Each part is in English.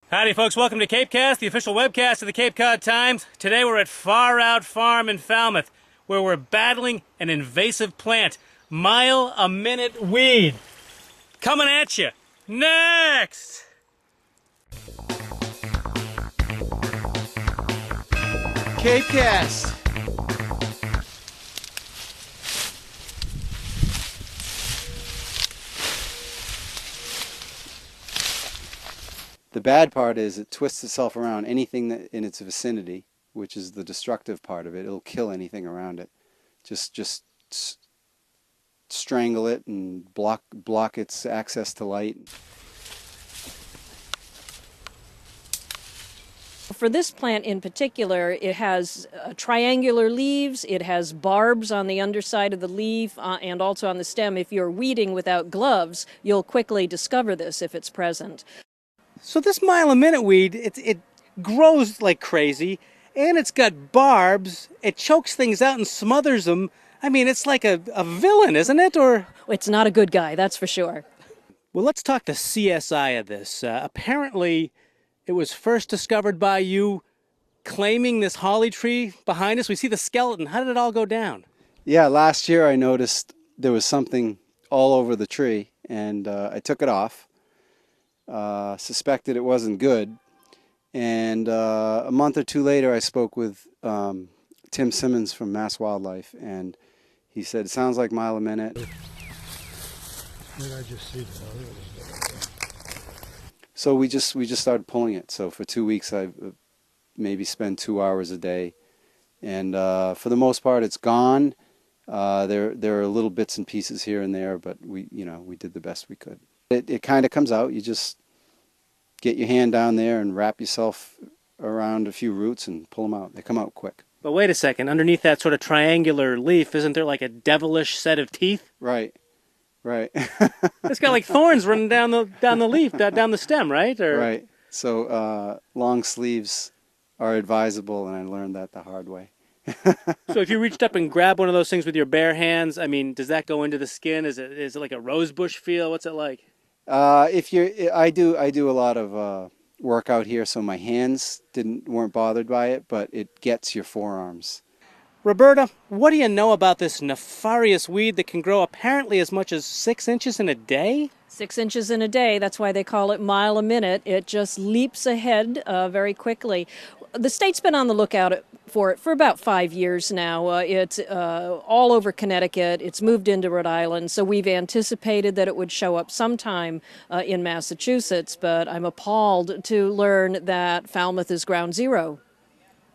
Howdy folks, welcome to CapeCast, the official webcast of the Cape Cod Times. Today we're at Far Out Farm in Falmouth, where we're battling an invasive plant, mile-a-minute weed. Coming at you, next! CapeCast. The bad part is it twists itself around anything that in its vicinity, which is the destructive part of it. It'll kill anything around it. Just strangle it and block its access to light. For this plant in particular, it has triangular leaves, it has barbs on the underside of the leaf and also on the stem. If you're weeding without gloves, you'll quickly discover this if it's present. So this mile-a-minute weed, it grows like crazy, and it's got barbs. It chokes things out and smothers them. I mean, it's like a villain, isn't it? Or It's not a good guy, that's for sure. well, let's talk the CSI of this. Apparently, it was first discovered by you claiming this holly tree behind us. We see the skeleton. How did it all go down? Yeah, last year I noticed there was something all over the tree, and I took it off. Suspected it wasn't good, and a month or two later I spoke with Tim Simmons from Mass Wildlife, and he said it sounds like mile a minute. So we just started pulling it. So for 2 weeks I maybe spend 2 hours a day, and for the most part it's gone. There are little bits and pieces here and there, but we did the best we could. It kind of comes out. You just get your hand down there and wrap yourself around a few roots and pull them out. They come out quick. But wait a second. Underneath that sort of triangular leaf, isn't there like a devilish set of teeth? Right. It's got like thorns running down the leaf, down the stem, right? Or... Right. So long sleeves are advisable, and I learned that the hard way. So if you reached up and grabbed one of those things with your bare hands, I mean, does that go into the skin? Is it like a rose bush feel? What's it like? I do a lot of work out here, so my hands weren't bothered by it, but it gets your forearms. Roberta, what do you know about this nefarious weed that can grow apparently as much as 6 inches in a day? 6 inches in a day, that's why they call it mile a minute. It just leaps ahead very quickly. The state's been on the lookout for it for about 5 years now. It's all over Connecticut. It's moved into Rhode Island, so we've anticipated that it would show up sometime in Massachusetts, but I'm appalled to learn that Falmouth is ground zero.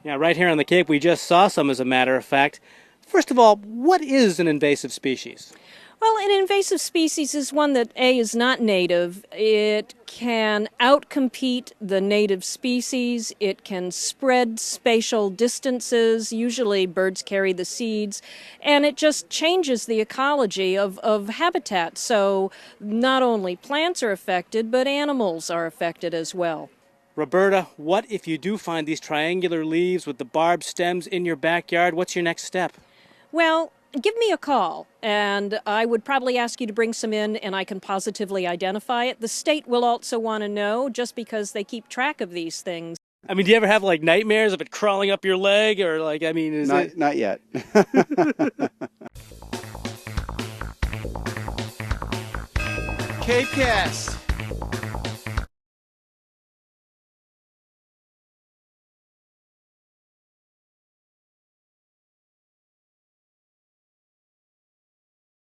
Yeah, right here on the Cape, we just saw some, as a matter of fact. First of all, what is an invasive species? Well, an invasive species is one that, A, is not native. It can outcompete the native species. It can spread spatial distances. Usually birds carry the seeds. And it just changes the ecology of habitat. So not only plants are affected, but animals are affected as well. Roberta, what if you do find these triangular leaves with the barbed stems in your backyard? What's your next step? Well, give me a call, and I would probably ask you to bring some in, and I can positively identify it. The state will also want to know, just because they keep track of these things. I mean, do you ever have like nightmares of it crawling up your leg, or like, I mean, Not yet. CapeCast.